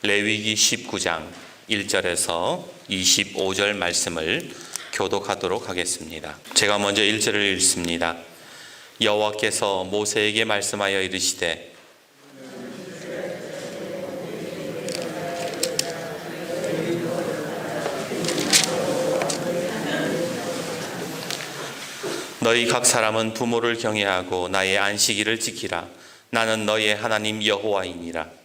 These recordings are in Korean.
레위기 19장 1절에서 25절 말씀을 교독하도록 하겠습니다. 제가 먼저 1절을 읽습니다. 여호와께서 모세에게 말씀하여 이르시되 너희 각 사람은 부모를 경외하고 나의 안식일을 지키라. 나는 너희의 하나님 여호와이니라.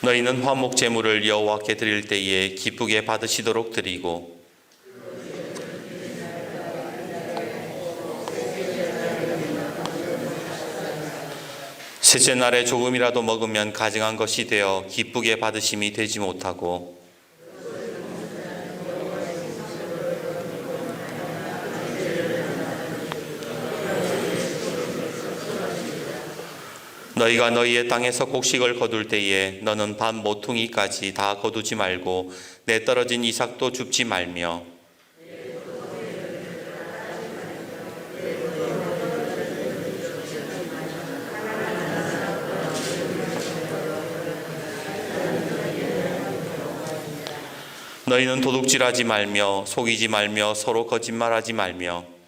너희는 화목 제물을 여호와께 드릴 때에 기쁘게 받으시도록 드리고 셋째 날에 조금이라도 먹으면 가증한 것이 되어 기쁘게 받으심이 되지 못하고 너희가 너희의 땅에서 곡식을 거둘 때에 너는 반 모퉁이까지 다 거두지 말고 내 떨어진 이삭도 줍지 말며 너희는 도둑질하지 말며 속이지 말며 서로 거짓말하지 말며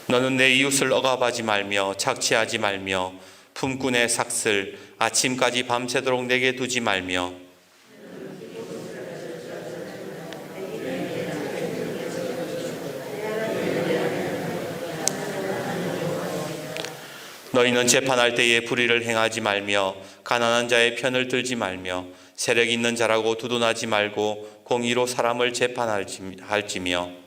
너는 내 이웃을 억압하지 말며 착취하지 말며 품꾼의 삭슬 아침까지 밤새도록 내게 두지 말며 너희는 재판할 때에 불의를 행하지 말며 가난한 자의 편을 들지 말며 세력 있는 자라고 두둔하지 말고 공의로 사람을 재판할지며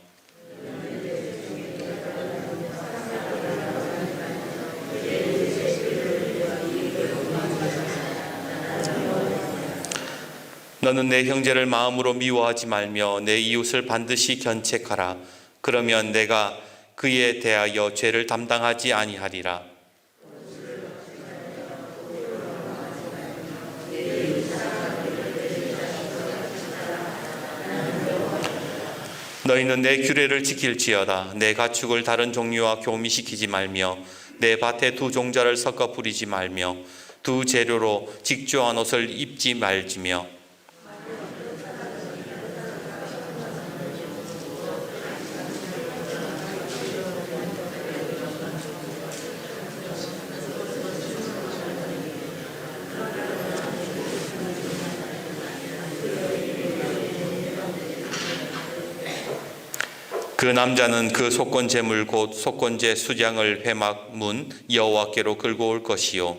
너는 내 형제를 마음으로 미워하지 말며 내 이웃을 반드시 견책하라. 그러면 내가 그에 대하여 죄를 담당하지 아니하리라. 너희는 내 규례를 지킬지어다. 내 가축을 다른 종류와 교미시키지 말며 내 밭에 두 종자를 섞어 뿌리지 말며 두 재료로 직조한 옷을 입지 말지며 그 남자는 그 속건 제물 곧 속건제 수장을 회막 문 여호와께로 끌고 올 것이요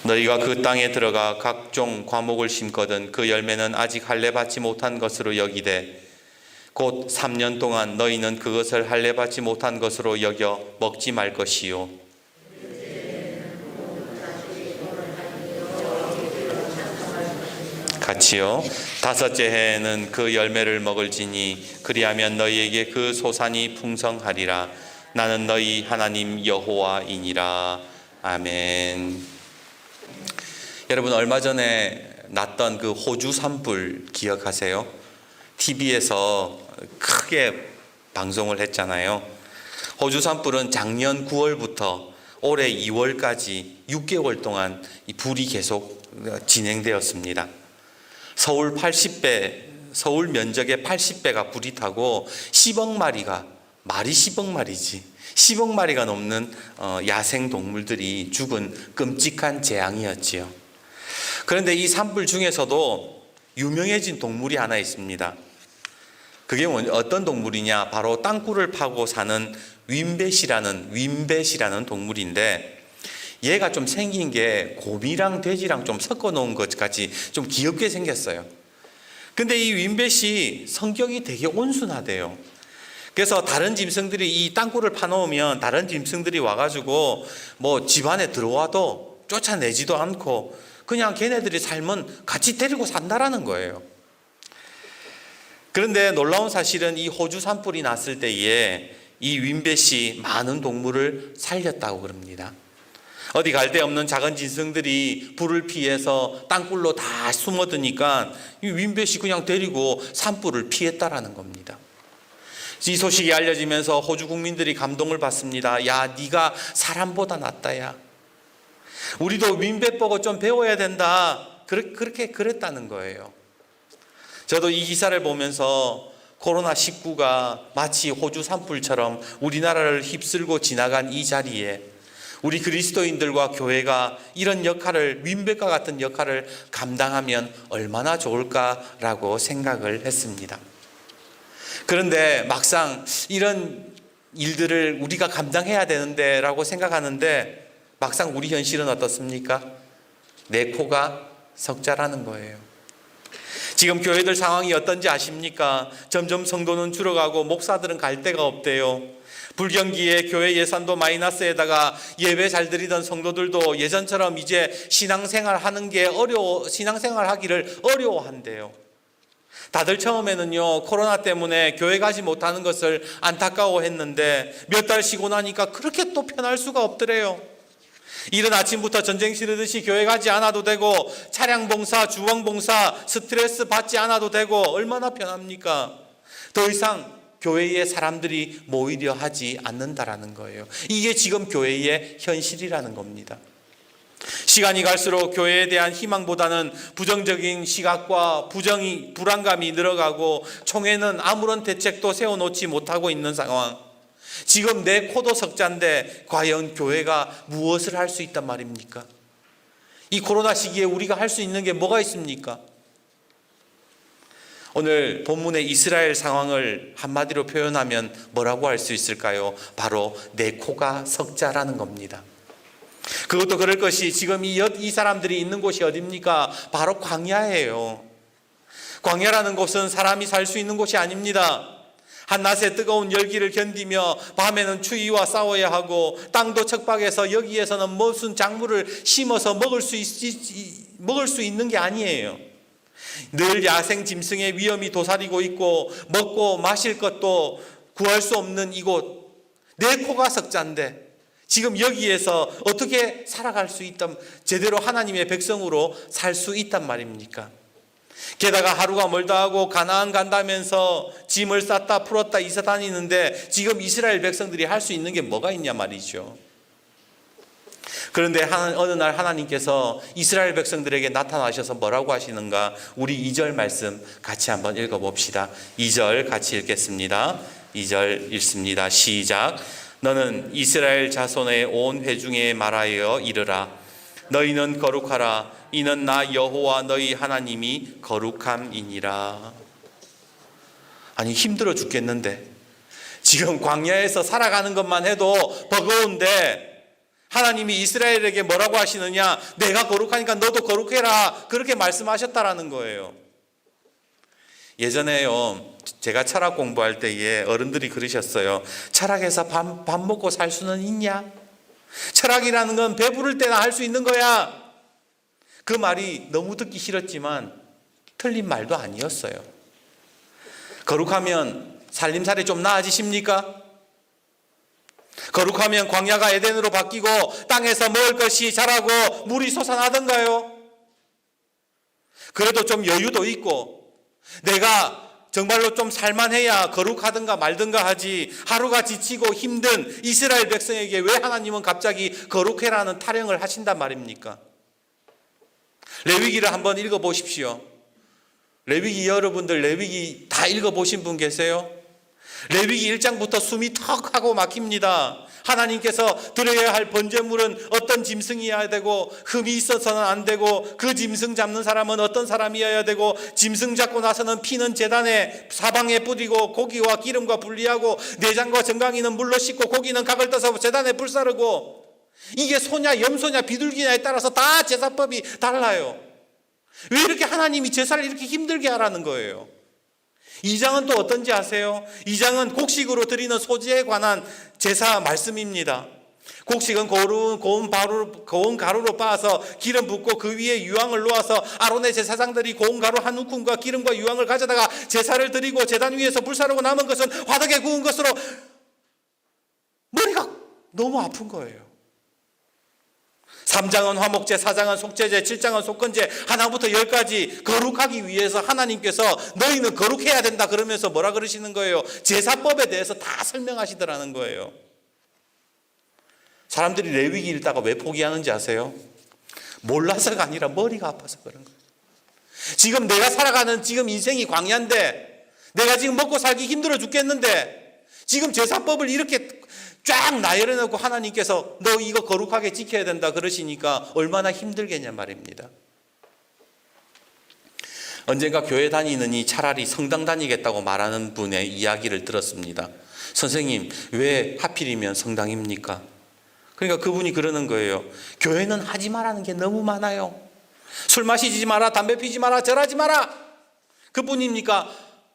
너희가 그 땅에 들어가 각종 과목을 심거든 그 열매는 아직 할례 받지 못한 것으로 여기되 곧 3년 동안 너희는 그것을 할례 받지 못한 것으로 여겨 먹지 말 것이요 같이요. 다섯째 해에는 그 열매를 먹을지니 그리하면 너희에게 그 소산이 풍성하리라. 나는 너희 하나님 여호와이니라. 아멘. 여러분 얼마 전에 났던 그 호주 산불 기억하세요? TV에서 크게 방송을 했잖아요. 호주 산불은 작년 9월부터 올해 2월까지 6개월 동안 이 불이 계속 진행되었습니다. 서울 면적의 80배가 불이 타고 10억 마리가, 말이 10억 마리지, 10억 마리가 넘는 야생 동물들이 죽은 끔찍한 재앙이었지요. 그런데 이 산불 중에서도 유명해진 동물이 하나 있습니다. 그게 어떤 동물이냐? 바로 땅굴을 파고 사는 윈뱃이라는 동물인데 얘가 좀 생긴 게 곰이랑 돼지랑 좀 섞어 놓은 것 같이 좀 귀엽게 생겼어요. 근데 이 윈뱃이 성격이 되게 온순하대요. 그래서 다른 짐승들이 이 땅굴을 파놓으면 다른 짐승들이 와가지고 뭐 집안에 들어와도 쫓아내지도 않고 그냥 걔네들이 살면 같이 데리고 산다라는 거예요. 그런데 놀라운 사실은 이 호주 산불이 났을 때에 이 윈벳이 많은 동물을 살렸다고 그럽니다. 어디 갈 데 없는 작은 짐승들이 불을 피해서 땅굴로 다 숨어드니까 이 윈벳이 그냥 데리고 산불을 피했다라는 겁니다. 이 소식이 알려지면서 호주 국민들이 감동을 받습니다. 야, 네가 사람보다 낫다. 야, 우리도 윈벳 보고 좀 배워야 된다. 그렇게 그랬다는 거예요. 저도 이 기사를 보면서 코로나19가 마치 호주 산불처럼 우리나라를 휩쓸고 지나간 이 자리에 우리 그리스도인들과 교회가 이런 역할을, 윈벳과 같은 역할을 감당하면 얼마나 좋을까라고 생각을 했습니다. 그런데 막상 이런 일들을 우리가 감당해야 되는데 라고 생각하는데 막상 우리 현실은 어떻습니까? 내 코가 석자라는 거예요. 지금 교회들 상황이 어떤지 아십니까? 점점 성도는 줄어가고 목사들은 갈 데가 없대요. 불경기에 교회 예산도 마이너스에다가 예배 잘 드리던 성도들도 예전처럼 이제 신앙생활 하기를 어려워한대요. 다들 처음에는요, 코로나 때문에 교회 가지 못하는 것을 안타까워했는데 몇 달 쉬고 나니까 그렇게 또 편할 수가 없더래요. 이른 아침부터 전쟁 치르듯이 교회 가지 않아도 되고 차량 봉사, 주방 봉사, 스트레스 받지 않아도 되고 얼마나 편합니까? 더 이상 교회에 사람들이 모이려 하지 않는다라는 거예요. 이게 지금 교회의 현실이라는 겁니다. 시간이 갈수록 교회에 대한 희망보다는 부정적인 시각과 불안감이 늘어가고 총회는 아무런 대책도 세워놓지 못하고 있는 상황. 지금 내 코도 석자인데 과연 교회가 무엇을 할 수 있단 말입니까? 이 코로나 시기에 우리가 할 수 있는 게 뭐가 있습니까? 오늘 본문의 이스라엘 상황을 한마디로 표현하면 뭐라고 할 수 있을까요? 바로 내 코가 석자라는 겁니다. 그것도 그럴 것이 지금 이 사람들이 있는 곳이 어디입니까? 바로 광야예요. 광야라는 곳은 사람이 살 수 있는 곳이 아닙니다. 한낮에 뜨거운 열기를 견디며 밤에는 추위와 싸워야 하고 땅도 척박해서 여기에서는 무슨 작물을 심어서 먹을 수 있는 게 아니에요. 늘 야생 짐승의 위험이 도사리고 있고 먹고 마실 것도 구할 수 없는 이곳, 내 코가 석자인데 지금 여기에서 어떻게 살아갈 수 있단, 제대로 하나님의 백성으로 살 수 있단 말입니까? 게다가 하루가 멀다 하고 가나안 간다면서 짐을 쌌다 풀었다 이사 다니는데 지금 이스라엘 백성들이 할 수 있는 게 뭐가 있냐 말이죠. 그런데 어느 날 하나님께서 이스라엘 백성들에게 나타나셔서 뭐라고 하시는가? 우리 2절 말씀 같이 한번 읽어봅시다. 2절 같이 읽겠습니다. 2절 읽습니다. 시작. 너는 이스라엘 자손의 온 회중에 말하여 이르라. 너희는 거룩하라. 이는 나 여호와 너희 하나님이 거룩함이니라. 아니, 힘들어 죽겠는데 지금 광야에서 살아가는 것만 해도 버거운데 하나님이 이스라엘에게 뭐라고 하시느냐? 내가 거룩하니까 너도 거룩해라. 그렇게 말씀하셨다라는 거예요. 예전에요, 제가 철학 공부할 때에 어른들이 그러셨어요. 철학에서 밥 먹고 살 수는 있냐? 철학이라는 건 배부를 때나 할 수 있는 거야. 그 말이 너무 듣기 싫었지만 틀린 말도 아니었어요. 거룩하면 살림살이 좀 나아지십니까? 거룩하면 광야가 에덴으로 바뀌고 땅에서 먹을 것이 자라고 물이 솟아나던가요? 그래도 좀 여유도 있고 내가 정말로 좀 살만해야 거룩하든가 말든가 하지, 하루가 지치고 힘든 이스라엘 백성에게 왜 하나님은 갑자기 거룩해라는 타령을 하신단 말입니까? 레위기를 한번 읽어보십시오. 레위기, 여러분들 레위기 다 읽어보신 분 계세요? 레위기 1장부터 숨이 턱 하고 막힙니다. 하나님께서 드려야 할 번제물은 어떤 짐승이어야 되고 흠이 있어서는 안 되고 그 짐승 잡는 사람은 어떤 사람이어야 되고 짐승 잡고 나서는 피는 제단에 사방에 뿌리고 고기와 기름과 분리하고 내장과 정강이는 물로 씻고 고기는 각을 떠서 제단에 불사르고, 이게 소냐 염소냐 비둘기냐에 따라서 다 제사법이 달라요. 왜 이렇게 하나님이 제사를 이렇게 힘들게 하라는 거예요? 2장은 또 어떤지 아세요? 2장은 곡식으로 드리는 소재에 관한 제사 말씀입니다. 곡식은 고운 가루로 빻아서 기름 붓고 그 위에 유황을 놓아서 아론의 제사장들이 고운 가루 한 움큼과 기름과 유황을 가져다가 제사를 드리고 제단 위에서 불사르고 남은 것은 화덕에 구운 것으로. 머리가 너무 아픈 거예요. 3장은 화목제, 4장은 속죄제, 7장은 속건제, 하나부터 10까지 거룩하기 위해서 하나님께서 너희는 거룩해야 된다 그러면서 뭐라 그러시는 거예요? 제사법에 대해서 다 설명하시더라는 거예요. 사람들이 레위기 읽다가 왜 포기하는지 아세요? 몰라서가 아니라 머리가 아파서 그런 거예요. 지금 내가 살아가는 지금 인생이 광야인데, 내가 지금 먹고 살기 힘들어 죽겠는데, 지금 제사법을 이렇게 쫙 나열해놓고 하나님께서 너 이거 거룩하게 지켜야 된다 그러시니까 얼마나 힘들겠냐 말입니다. 언젠가 교회 다니느니 차라리 성당 다니겠다고 말하는 분의 이야기를 들었습니다. 선생님, 왜 하필이면 성당입니까? 그러니까 그분이 그러는 거예요. 교회는 하지 말라는 게 너무 많아요. 술 마시지 마라, 담배 피지 마라, 절하지 마라. 그뿐입니까?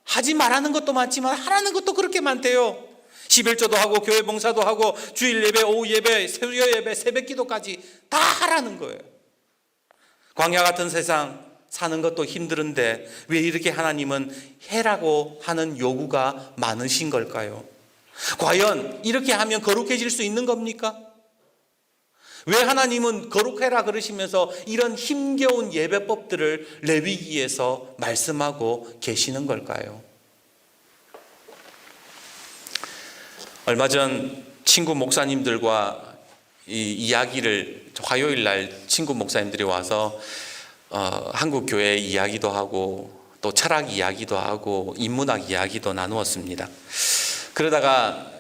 하지 말라는 것도 많지만 하라는 것도 그렇게 많대요. 11조도 하고 교회 봉사도 하고 주일 예배, 오후 예배, 수요 예배, 새벽 기도까지 다 하라는 거예요. 광야 같은 세상 사는 것도 힘든데 왜 이렇게 하나님은 해라고 하는 요구가 많으신 걸까요? 과연 이렇게 하면 거룩해질 수 있는 겁니까? 왜 하나님은 거룩해라 그러시면서 이런 힘겨운 예배법들을 레위기에서 말씀하고 계시는 걸까요? 얼마 전 친구 목사님들과 이 이야기를 화요일 날 친구 목사님들이 와서 한국 교회 이야기도 하고 또 철학 이야기도 하고 인문학 이야기도 나누었습니다. 그러다가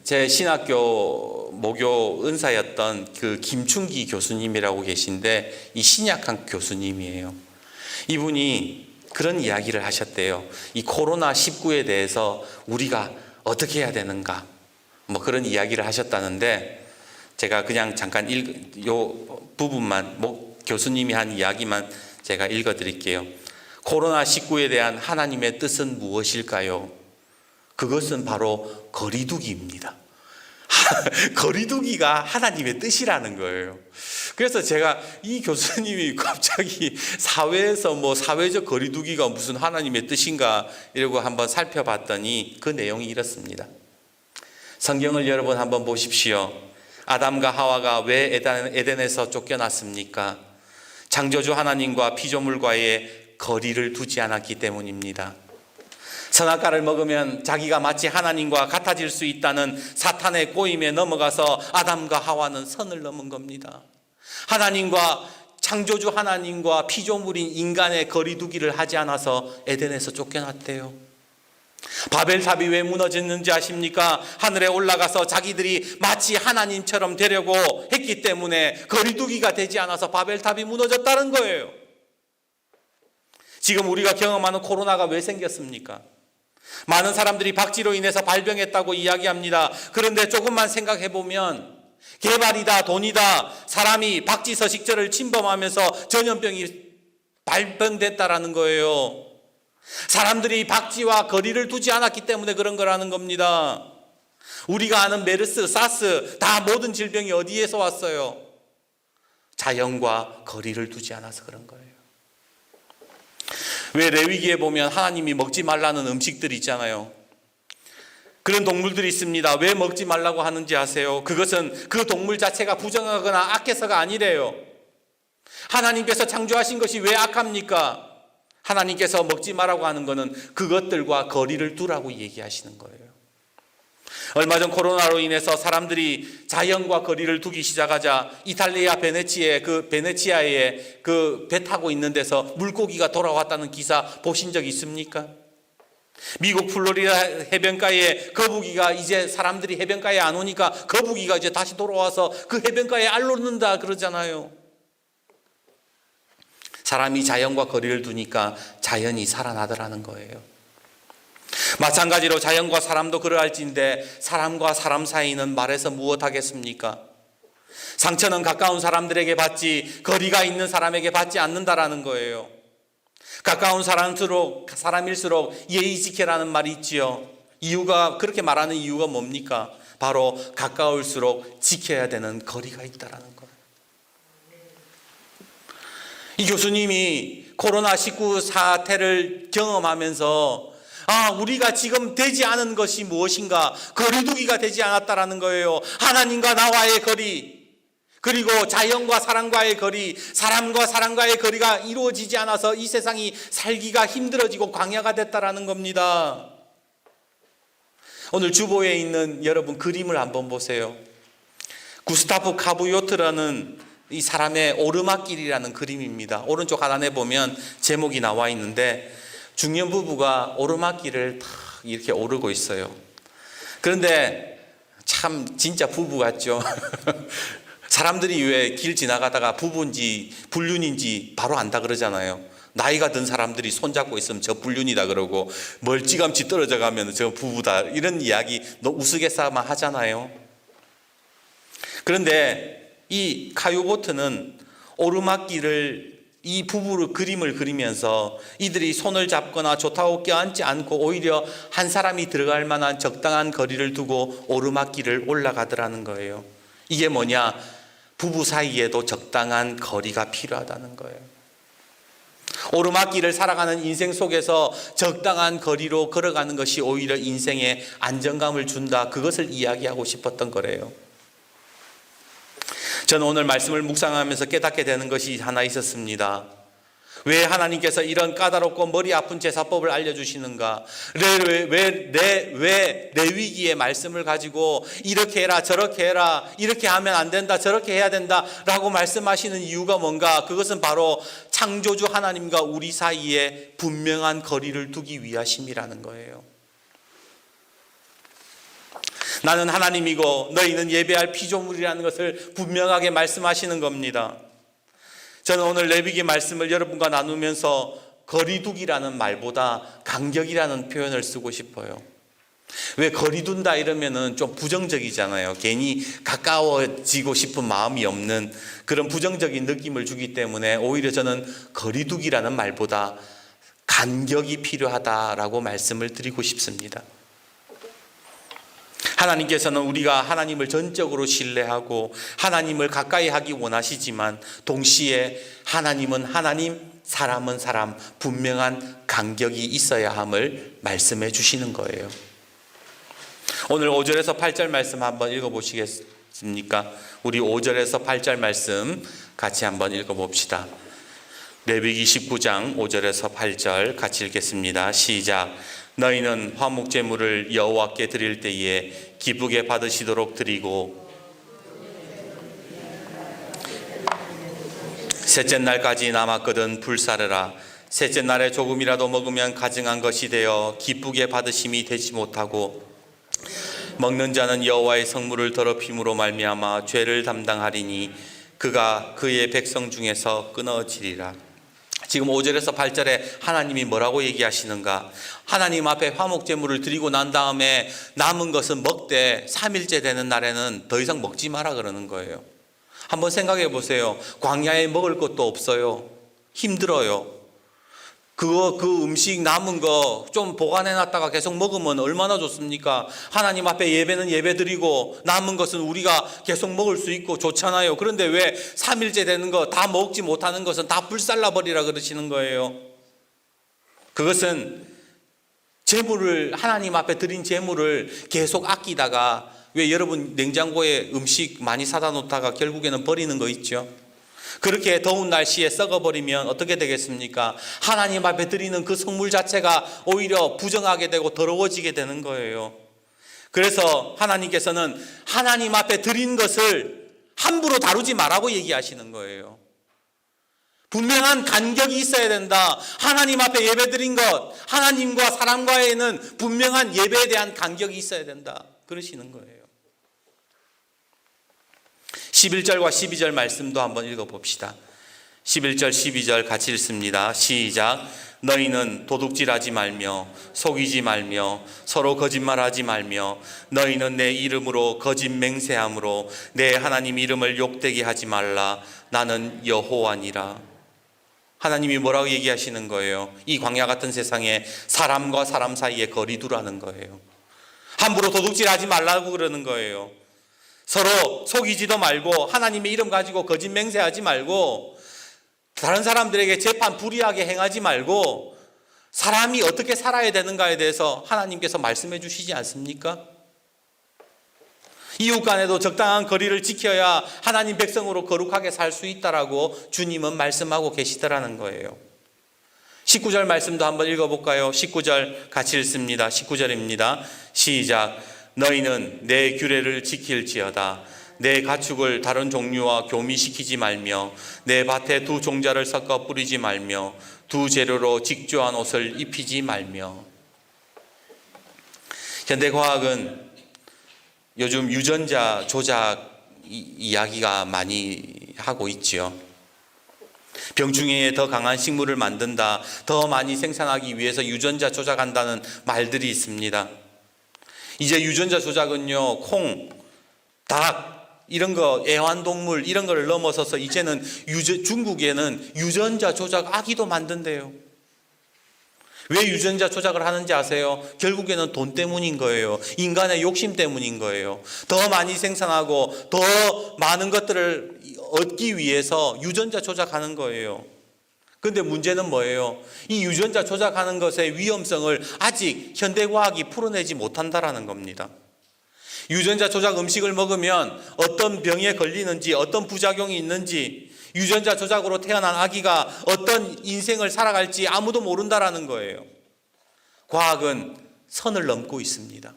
제 신학교 모교 은사였던 그 김충기 교수님이라고 계신데 이 신약한 교수님이에요. 이분이 그런 이야기를 하셨대요. 이 코로나19에 대해서 우리가 어떻게 해야 되는가 뭐 그런 이야기를 하셨다는데 제가 그냥 잠깐 요 부분만 교수님이 한 이야기만 제가 읽어드릴게요. 코로나19에 대한 하나님의 뜻은 무엇일까요? 그것은 바로 거리두기입니다. 거리두기가 하나님의 뜻이라는 거예요. 그래서 제가 이 교수님이 갑자기 사회에서 사회적 거리두기가 무슨 하나님의 뜻인가 이러고 한번 살펴봤더니 그 내용이 이렇습니다. 성경을 여러분 한번 보십시오. 아담과 하와가 왜 에덴에서 쫓겨났습니까? 창조주 하나님과 피조물과의 거리를 두지 않았기 때문입니다. 선악과를 먹으면 자기가 마치 하나님과 같아질 수 있다는 사탄의 꼬임에 넘어가서 아담과 하와는 선을 넘은 겁니다. 하나님과 창조주 하나님과 피조물인 인간의 거리두기를 하지 않아서 에덴에서 쫓겨났대요. 바벨탑이 왜 무너졌는지 아십니까? 하늘에 올라가서 자기들이 마치 하나님처럼 되려고 했기 때문에 거리두기가 되지 않아서 바벨탑이 무너졌다는 거예요. 지금 우리가 경험하는 코로나가 왜 생겼습니까? 많은 사람들이 박쥐로 인해서 발병했다고 이야기합니다. 그런데 조금만 생각해보면 개발이다, 돈이다, 사람이 박쥐 서식처를 침범하면서 전염병이 발병됐다라는 거예요. 사람들이 박쥐와 거리를 두지 않았기 때문에 그런 거라는 겁니다. 우리가 아는 메르스, 사스 다 모든 질병이 어디에서 왔어요? 자연과 거리를 두지 않아서 그런 거예요. 왜 레위기에 보면 하나님이 먹지 말라는 음식들이 있잖아요. 그런 동물들이 있습니다. 왜 먹지 말라고 하는지 아세요? 그것은 그 동물 자체가 부정하거나 악해서가 아니래요. 하나님께서 창조하신 것이 왜 악합니까? 하나님께서 먹지 말라고 하는 것은 그것들과 거리를 두라고 얘기하시는 거예요. 얼마 전 코로나로 인해서 사람들이 자연과 거리를 두기 시작하자 이탈리아 베네치아에 그 배 타고 있는 데서 물고기가 돌아왔다는 기사 보신 적 있습니까? 미국 플로리다 해변가에 거북이가 이제 사람들이 해변가에 안 오니까 거북이가 이제 다시 돌아와서 그 해변가에 알 놓는다 그러잖아요. 사람이 자연과 거리를 두니까 자연이 살아나더라는 거예요. 마찬가지로 자연과 사람도 그러할진데 사람과 사람 사이는 말해서 무엇하겠습니까? 상처는 가까운 사람들에게 받지 거리가 있는 사람에게 받지 않는다라는 거예요. 가까운 사람일수록 예의 지켜라는 말이 있지요. 이유가 그렇게 말하는 이유가 뭡니까? 바로 가까울수록 지켜야 되는 거리가 있다라는 거예요. 이 교수님이 코로나19 사태를 경험하면서 우리가 지금 되지 않은 것이 무엇인가? 거리두기가 되지 않았다라는 거예요. 하나님과 나와의 거리, 그리고 자연과 사람과의 거리, 사람과 사람과의 거리가 이루어지지 않아서 이 세상이 살기가 힘들어지고 광야가 됐다라는 겁니다. 오늘 주보에 있는 여러분 그림을 한번 보세요. 구스타프 카부요트라는 이 사람의 오르막길이라는 그림입니다. 오른쪽 하단에 보면 제목이 나와 있는데 중년 부부가 오르막길을 탁 이렇게 오르고 있어요. 그런데 참 진짜 부부 같죠. 사람들이 왜 길 지나가다가 부부인지 불륜인지 바로 안다 그러잖아요. 나이가 든 사람들이 손잡고 있으면 저 불륜이다 그러고 멀찌감치 떨어져 가면 저 부부다 이런 이야기 우스갯소리만 하잖아요. 그런데 이 카유보트는 오르막길을 이 부부의 그림을 그리면서 이들이 손을 잡거나 좋다고 껴안지 않고 오히려 한 사람이 들어갈 만한 적당한 거리를 두고 오르막길을 올라가더라는 거예요. 이게 뭐냐? 부부 사이에도 적당한 거리가 필요하다는 거예요. 오르막길을 살아가는 인생 속에서 적당한 거리로 걸어가는 것이 오히려 인생에 안정감을 준다. 그것을 이야기하고 싶었던 거래요. 저는 오늘 말씀을 묵상하면서 깨닫게 되는 것이 하나 있었습니다. 왜 하나님께서 이런 까다롭고 머리 아픈 제사법을 알려주시는가? 왜 레위기의 말씀을 가지고 이렇게 해라 저렇게 해라 이렇게 하면 안 된다 저렇게 해야 된다 라고 말씀하시는 이유가 뭔가? 그것은 바로 창조주 하나님과 우리 사이에 분명한 거리를 두기 위하심이라는 거예요. 나는 하나님이고 너희는 예배할 피조물이라는 것을 분명하게 말씀하시는 겁니다. 저는 오늘 레위기 말씀을 여러분과 나누면서 거리두기라는 말보다 간격이라는 표현을 쓰고 싶어요. 왜 거리둔다 이러면은 좀 부정적이잖아요. 괜히 가까워지고 싶은 마음이 없는 그런 부정적인 느낌을 주기 때문에 오히려 저는 거리두기라는 말보다 간격이 필요하다라고 말씀을 드리고 싶습니다. 하나님께서는 우리가 하나님을 전적으로 신뢰하고 하나님을 가까이 하기 원하시지만 동시에 하나님은 하나님, 사람은 사람, 분명한 간격이 있어야 함을 말씀해 주시는 거예요. 오늘 5절에서 8절 말씀 한번 읽어보시겠습니까? 우리 5절에서 8절 말씀 같이 한번 읽어봅시다. 레위기 19장 5절에서 8절 같이 읽겠습니다. 시작. 너희는 화목제물을 여호와께 드릴 때에 기쁘게 받으시도록 드리고 셋째 날까지 남았거든 불사르라. 셋째 날에 조금이라도 먹으면 가증한 것이 되어 기쁘게 받으심이 되지 못하고 먹는 자는 여호와의 성물을 더럽힘으로 말미암아 죄를 담당하리니 그가 그의 백성 중에서 끊어지리라. 지금 5절에서 8절에 하나님이 뭐라고 얘기하시는가? 하나님 앞에 화목제물을 드리고 난 다음에 남은 것은 먹되 3일째 되는 날에는 더 이상 먹지 마라 그러는 거예요. 한번 생각해 보세요. 광야에 먹을 것도 없어요. 힘들어요. 그 음식 남은 거 좀 보관해 놨다가 계속 먹으면 얼마나 좋습니까? 하나님 앞에 예배는 예배 드리고 남은 것은 우리가 계속 먹을 수 있고 좋잖아요. 그런데 왜 3일째 되는 거 다 먹지 못하는 것은 다 불살라 버리라 그러시는 거예요. 그것은 제물을 하나님 앞에 드린 제물을 계속 아끼다가 왜 여러분 냉장고에 음식 많이 사다 놓다가 결국에는 버리는 거 있죠? 그렇게 더운 날씨에 썩어버리면 어떻게 되겠습니까? 하나님 앞에 드리는 그 성물 자체가 오히려 부정하게 되고 더러워지게 되는 거예요. 그래서 하나님께서는 하나님 앞에 드린 것을 함부로 다루지 말라고 얘기하시는 거예요. 분명한 간격이 있어야 된다. 하나님 앞에 예배 드린 것, 하나님과 사람과에는 분명한 예배에 대한 간격이 있어야 된다. 그러시는 거예요. 11절과 12절 말씀도 한번 읽어봅시다. 11절 12절 같이 읽습니다. 시작. 너희는 도둑질하지 말며 속이지 말며 서로 거짓말하지 말며 너희는 내 이름으로 거짓 맹세함으로 내 하나님 이름을 욕되게 하지 말라. 나는 여호와니라. 하나님이 뭐라고 얘기하시는 거예요? 이 광야 같은 세상에 사람과 사람 사이에 거리 두라는 거예요. 함부로 도둑질하지 말라고 그러는 거예요. 서로 속이지도 말고 하나님의 이름 가지고 거짓 맹세하지 말고 다른 사람들에게 재판 불이하게 행하지 말고 사람이 어떻게 살아야 되는가에 대해서 하나님께서 말씀해 주시지 않습니까? 이웃 간에도 적당한 거리를 지켜야 하나님 백성으로 거룩하게 살 수 있다라고 주님은 말씀하고 계시더라는 거예요. 19절 말씀도 한번 읽어볼까요? 19절 같이 읽습니다. 19절입니다. 시작. 너희는 내 규례를 지킬지어다. 내 가축을 다른 종류와 교미시키지 말며 내 밭에 두 종자를 섞어 뿌리지 말며 두 재료로 직조한 옷을 입히지 말며. 현대과학은 요즘 유전자 조작 이야기가 많이 하고 있지요. 병충해에 더 강한 식물을 만든다, 더 많이 생산하기 위해서 유전자 조작한다는 말들이 있습니다. 이제 유전자 조작은요, 콩, 닭 이런 거, 애완동물 이런 거를 넘어서서 이제는 중국에는 유전자 조작 아기도 만든대요. 왜 유전자 조작을 하는지 아세요? 결국에는 돈 때문인 거예요. 인간의 욕심 때문인 거예요. 더 많이 생산하고 더 많은 것들을 얻기 위해서 유전자 조작하는 거예요. 그런데 문제는 뭐예요? 이 유전자 조작하는 것의 위험성을 아직 현대과학이 풀어내지 못한다라는 겁니다. 유전자 조작 음식을 먹으면 어떤 병에 걸리는지, 어떤 부작용이 있는지, 유전자 조작으로 태어난 아기가 어떤 인생을 살아갈지 아무도 모른다라는 거예요. 과학은 선을 넘고 있습니다.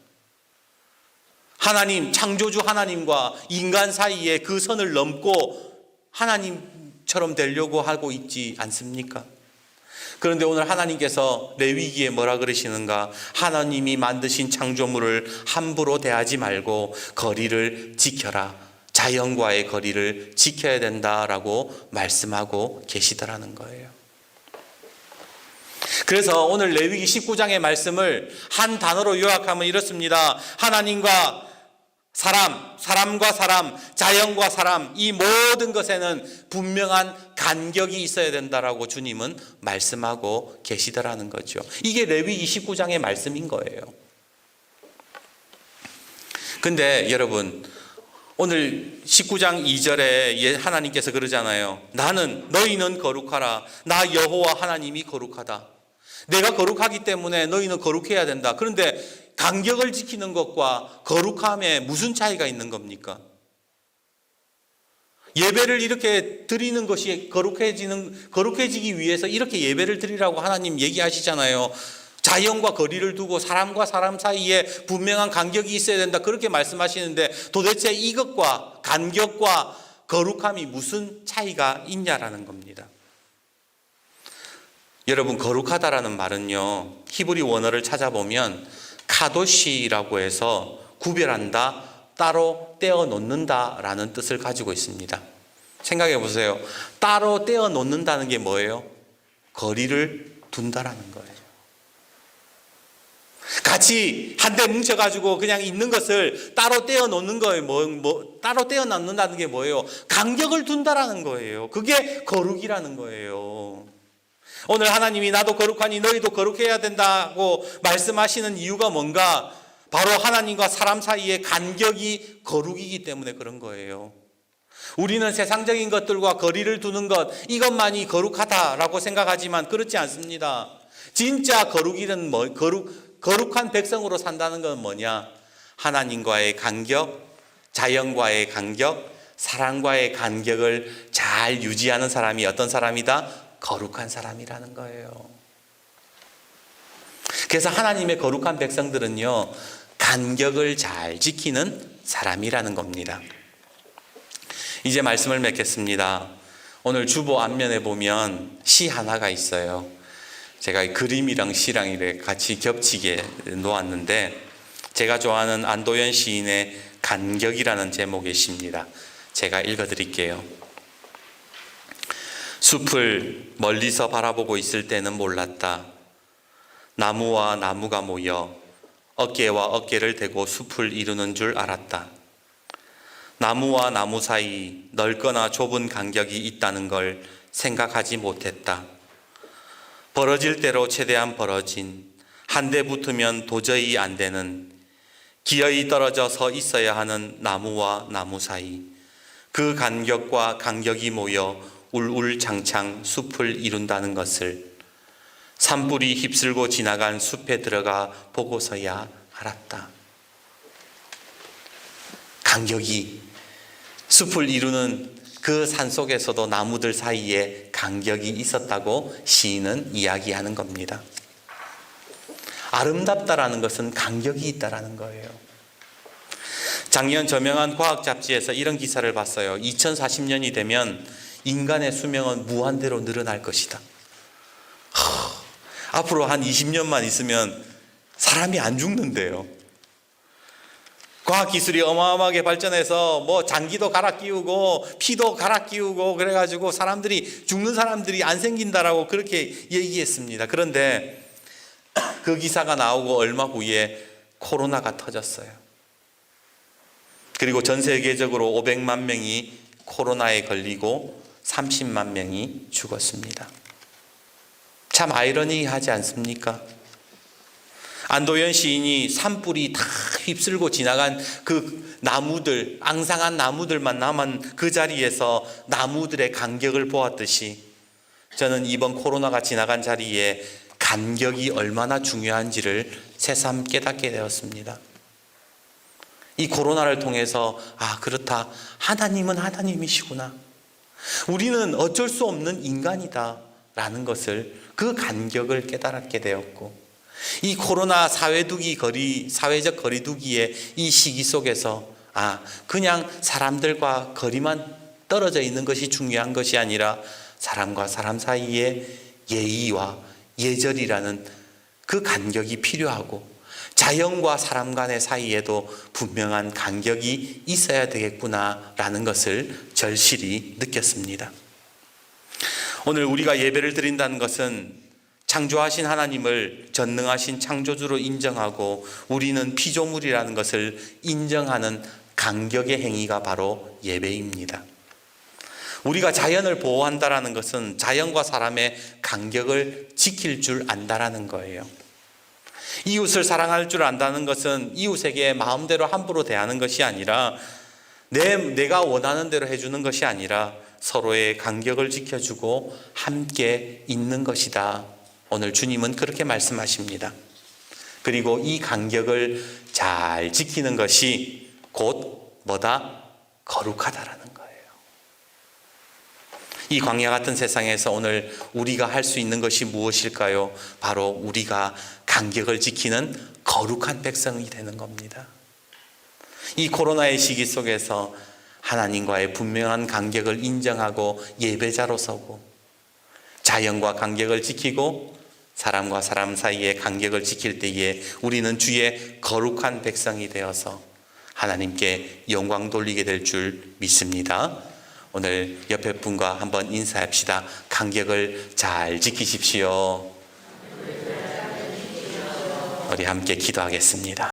하나님, 창조주 하나님과 인간 사이에 그 선을 넘고 하나님처럼 되려고 하고 있지 않습니까? 그런데 오늘 하나님께서 레위기에 뭐라 그러시는가? 하나님이 만드신 창조물을 함부로 대하지 말고 거리를 지켜라. 자연과의 거리를 지켜야 된다라고 말씀하고 계시더라는 거예요. 그래서 오늘 레위기 19장의 말씀을 한 단어로 요약하면 이렇습니다. 하나님과 사람, 사람과 사람, 자연과 사람, 이 모든 것에는 분명한 간격이 있어야 된다라고 주님은 말씀하고 계시더라는 거죠. 이게 레위기 19장의 말씀인 거예요. 근데 여러분, 오늘 19장 2절에 하나님께서 그러잖아요. 너희는 거룩하라. 나 여호와 하나님이 거룩하다. 내가 거룩하기 때문에 너희는 거룩해야 된다. 그런데 간격을 지키는 것과 거룩함에 무슨 차이가 있는 겁니까? 예배를 이렇게 드리는 것이 거룩해지기 위해서 이렇게 예배를 드리라고 하나님 얘기하시잖아요. 자연과 거리를 두고 사람과 사람 사이에 분명한 간격이 있어야 된다. 그렇게 말씀하시는데 도대체 이것과 간격과 거룩함이 무슨 차이가 있냐라는 겁니다. 여러분, 거룩하다라는 말은요, 히브리 원어를 찾아보면 카도시라고 해서 구별한다, 따로 떼어 놓는다라는 뜻을 가지고 있습니다. 생각해 보세요. 따로 떼어 놓는다는 게 뭐예요? 거리를 둔다라는 거예요. 같이 한데 뭉쳐가지고 그냥 있는 것을 따로 떼어 놓는 거예요. 따로 떼어 놓는다는 게 뭐예요? 간격을 둔다라는 거예요. 그게 거룩이라는 거예요. 오늘 하나님이 나도 거룩하니 너희도 거룩해야 된다고 말씀하시는 이유가 뭔가? 바로 하나님과 사람 사이의 간격이 거룩이기 때문에 그런 거예요. 우리는 세상적인 것들과 거리를 두는 것, 이것만이 거룩하다라고 생각하지만 그렇지 않습니다. 진짜 거룩한 백성으로 산다는 건 뭐냐? 하나님과의 간격, 자연과의 간격, 사람과의 간격을 잘 유지하는 사람이 어떤 사람이다? 거룩한 사람이라는 거예요. 그래서 하나님의 거룩한 백성들은요, 간격을 잘 지키는 사람이라는 겁니다. 이제 말씀을 맺겠습니다. 오늘 주보 앞면에 보면 시 하나가 있어요. 제가 그림이랑 시랑 이렇게 같이 겹치게 놓았는데, 제가 좋아하는 안도현 시인의 간격이라는 제목의 시입니다. 제가 읽어드릴게요. 숲을 멀리서 바라보고 있을 때는 몰랐다. 나무와 나무가 모여 어깨와 어깨를 대고 숲을 이루는 줄 알았다. 나무와 나무 사이 넓거나 좁은 간격이 있다는 걸 생각하지 못했다. 벌어질 대로 최대한 벌어진, 한 대 붙으면 도저히 안 되는, 기어이 떨어져 서 있어야 하는 나무와 나무 사이, 그 간격과 간격이 모여 울울창창 숲을 이룬다는 것을 산불이 휩쓸고 지나간 숲에 들어가 보고서야 알았다. 간격이, 숲을 이루는 그 산속에서도 나무들 사이에 간격이 있었다고 시인은 이야기하는 겁니다. 아름답다라는 것은 간격이 있다라는 거예요. 작년 저명한 과학 잡지에서 이런 기사를 봤어요. 2040년이 되면 인간의 수명은 무한대로 늘어날 것이다. 앞으로 한 20년만 있으면 사람이 안 죽는데요. 과학기술이 어마어마하게 발전해서 뭐 장기도 갈아 끼우고 피도 갈아 끼우고 그래가지고 사람들이, 죽는 사람들이 안 생긴다라고 그렇게 얘기했습니다. 그런데 그 기사가 나오고 얼마 후에 코로나가 터졌어요. 그리고 전 세계적으로 500만 명이 코로나에 걸리고 30만 명이 죽었습니다. 참 아이러니하지 않습니까? 안도현 시인이 산불이 다 휩쓸고 지나간 그 나무들, 앙상한 나무들만 남은 그 자리에서 나무들의 간격을 보았듯이, 저는 이번 코로나가 지나간 자리에 간격이 얼마나 중요한지를 새삼 깨닫게 되었습니다. 이 코로나를 통해서 그렇다, 하나님은 하나님이시구나, 우리는 어쩔 수 없는 인간이다 라는 것을, 그 간격을 깨달았게 되었고, 이 코로나 사회적 거리두기의 이 시기 속에서 그냥 사람들과 거리만 떨어져 있는 것이 중요한 것이 아니라 사람과 사람 사이에 예의와 예절이라는 그 간격이 필요하고, 자연과 사람 간의 사이에도 분명한 간격이 있어야 되겠구나라는 것을 절실히 느꼈습니다. 오늘 우리가 예배를 드린다는 것은 창조하신 하나님을 전능하신 창조주로 인정하고 우리는 피조물이라는 것을 인정하는 간격의 행위가 바로 예배입니다. 우리가 자연을 보호한다라는 것은 자연과 사람의 간격을 지킬 줄 안다라는 거예요. 이웃을 사랑할 줄 안다는 것은 이웃에게 마음대로 함부로 대하는 것이 아니라, 내가 원하는 대로 해주는 것이 아니라 서로의 간격을 지켜주고 함께 있는 것이다. 오늘 주님은 그렇게 말씀하십니다. 그리고 이 간격을 잘 지키는 것이 곧 뭐다? 거룩하다라는 거예요. 이 광야 같은 세상에서 오늘 우리가 할 수 있는 것이 무엇일까요? 바로 우리가 간격을 지키는 거룩한 백성이 되는 겁니다. 이 코로나의 시기 속에서 하나님과의 분명한 간격을 인정하고 예배자로 서고, 자연과 간격을 지키고 사람과 사람 사이의 간격을 지킬 때에 우리는 주의 거룩한 백성이 되어서 하나님께 영광 돌리게 될 줄 믿습니다. 오늘 옆에 분과 한번 인사합시다. 간격을 잘 지키십시오. 우리 함께 기도하겠습니다.